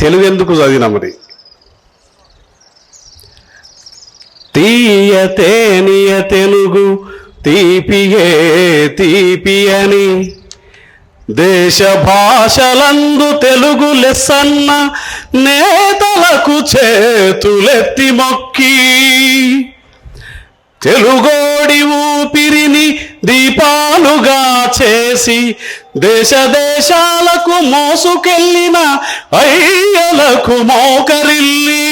తెలుగు ఎందుకు చదివినా మరి. తీయ తేనియ తెలుగు తీపియే తీపి అని దేశ భాషలందు తెలుగు లెస్సన్న నేతలకు చేతులెత్తి మొక్కి తెలుగోడి ఊపిరిని దీపాలుగా చేసి దేశ దేశాలకు మోసుకెళ్ళిన అయ్యలకు మోకరిల్లి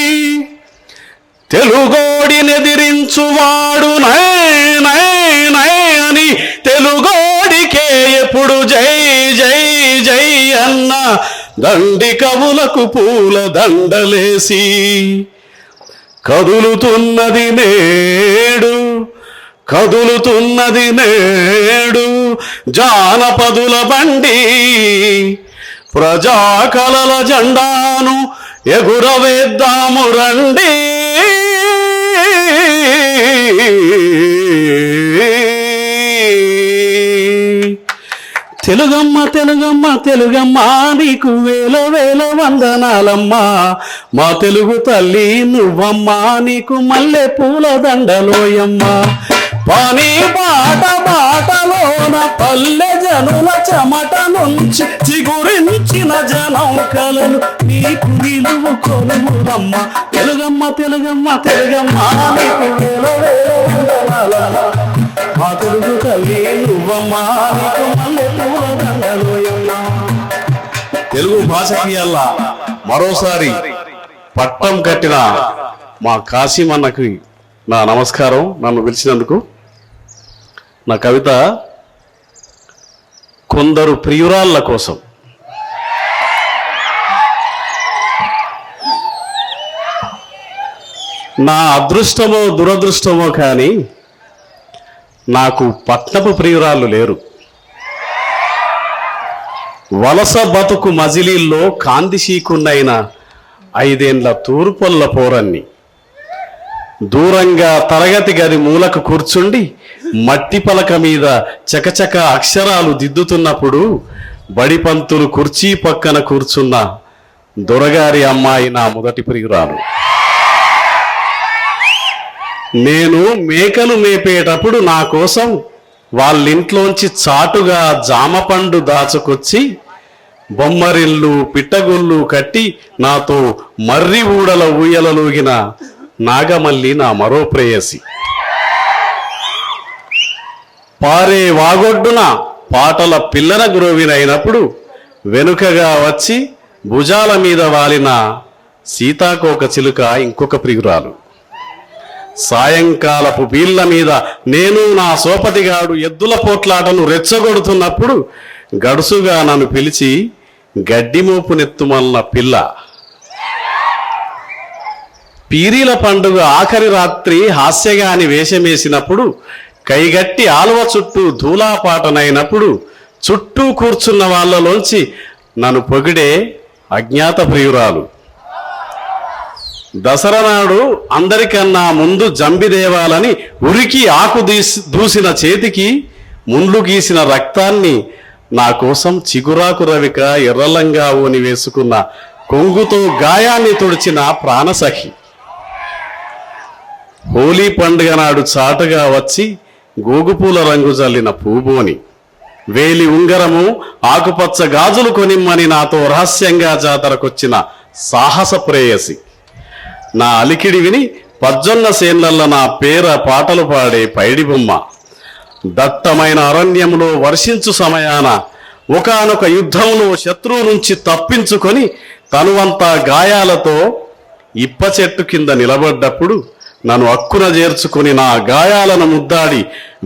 తెలుగోడినెదిరించువాడు నై నై నై అని తెలుగోడికే ఎప్పుడు జై జై జై అన్న దండి కవులకు పూల దండలేసి కదులుతున్నది నేడు కదులుతున్నది నేడు జానపదుల బండి ప్రజాకళల జెండాను ఎగురవేద్దాము రండి. తెలుగమ్మ తెలుగమ్మ తెలుగమ్మ నీకు వేల వేల వందనాలమ్మా, మా తెలుగు తల్లి నువ్వమ్మా, నీకు మల్లె పూల దండలోయమ్మా. పని బాట బాటలోన పల్లె జనుల చెమట నుంచి చిగురించిన జనం కలలు నీకు నిలువు కొలువురమ్మ. తెలుగమ్మ తెలుగమ్మ తెలుగమ్మ నీకు వేల వేల వందనాలమ్మా, మా తెలుగు తల్లి నువ్వమ్మా, నీకు మల్లె పూల దండలోయమ్మా. తెలుగు భాషకి అల్లా మరోసారి పట్టం కట్టిన మా కాశీమన్నకి నా నమస్కారం. నన్ను పిలిచినందుకు. నా కవిత కొందరు ప్రియురాళ్ళ కోసం. నా అదృష్టమో దురదృష్టమో కానీ నాకు పట్నపు ప్రియురాళ్ళు లేరు. వలస బతుకు మజిలీల్లో కాందిశీకున్నైన 5 ఏండ్ల తూర్పొల్ల పోరన్ని దూరంగా తరగతి గది మూలకు కూర్చుండి మట్టి పలక మీద చకచక అక్షరాలు దిద్దుతున్నప్పుడు బడిపంతులు కుర్చీ పక్కన కూర్చున్న దొరగారి అమ్మాయి నా మొదటి ప్రియురాలు. నేను మేకలు మేపేటప్పుడు నా కోసం వాళ్ళింట్లోంచి చాటుగా జామపండు దాచుకొచ్చి బొమ్మరిల్లు పిట్టగుళ్ళు కట్టి నాతో మర్రి ఊడల ఊయలలూగిన నాగమల్లి నా మరో ప్రేయసి. పారే వాగొడ్డున పాటల పిల్లన గురువినైనప్పుడు వెనుకగా వచ్చి భుజాల మీద వాలిన సీతాకోక చిలుక ఇంకొక ప్రియురాలు. సాయంకాలపు బీళ్ల మీద నేను నా సోపతిగాడు ఎద్దుల పోట్లాటను రెచ్చగొడుతున్నప్పుడు గడుసుగా నన్ను పిలిచి గడ్డి మోపునెత్తుమన్న పిల్ల. పీరీల పండుగ ఆఖరి రాత్రి హాస్యగాని వేషమేసినప్పుడు కైగట్టి ఆలువ చుట్టూ ధూలాపాటనైనప్పుడు చుట్టూ కూర్చున్న వాళ్ళలోంచి నన్ను పొగిడే అజ్ఞాత ప్రియురాలు. దసరా నాడు అందరికన్నా ముందు జంబిదేవాలని ఉరికి ఆకు దూసిన చేతికి ముండ్లు గీసిన రక్తాన్ని నా కోసం చిగురాకు రవిక ఎర్రలంగా ఓని వేసుకున్న కొంగుతో గాయాన్ని తుడిచిన ప్రాణసఖి. హోలీ పండుగ నాడు చాటుగా వచ్చి గోగుపూల రంగు జల్లిన పూబోని. వేలి ఉంగరము ఆకుపచ్చ గాజులు కొనిమ్మని నాతో రహస్యంగా జాతరకొచ్చిన సాహస ప్రేయసి. నా అలికిడి విని పజ్జొన్న సేన్లల్ల నా పేర పాటలు పాడే పైడి బొమ్మ. దట్టమైన అరణ్యంలో వర్షించు సమయాన ఒకానొక యుద్ధంలో శత్రువు నుంచి తప్పించుకొని తనువంతా గాయాలతో ఇప్ప చెట్టు కింద నిలబడ్డప్పుడు నన్ను అక్కున చేర్చుకుని నా గాయాలను ముద్దాడి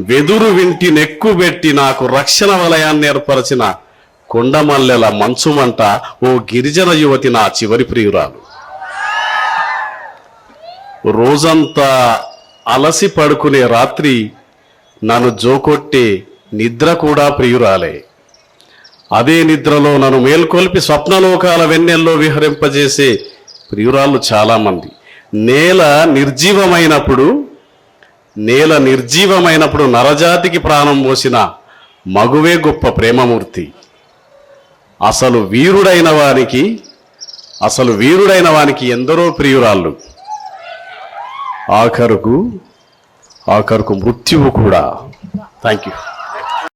వెదురు వింటి నెక్కుబెట్టి నాకు రక్షణ వలయాన్ని ఏర్పరచిన కొండమల్లెల మంచుమంట ఓ గిరిజన యువతి నా చివరి ప్రియురాలు. రోజంతా అలసి పడుకునే రాత్రి నన్ను జోకొట్టే నిద్ర కూడా ప్రియురాలే. అదే నిద్రలో నన్ను మేల్కొల్పి స్వప్నలోకాల వెన్నెల్లో విహరింపజేసే ప్రియురాళ్ళు చాలామంది. నేల నిర్జీవమైనప్పుడు నరజాతికి ప్రాణం పోసిన మగువే గొప్ప ప్రేమమూర్తి. అసలు వీరుడైన వానికి అసలు వీరుడైన వానికి ఎందరో ప్రియురాళ్ళు, ఆఖరుకు మృత్యువు కూడా. Thank you.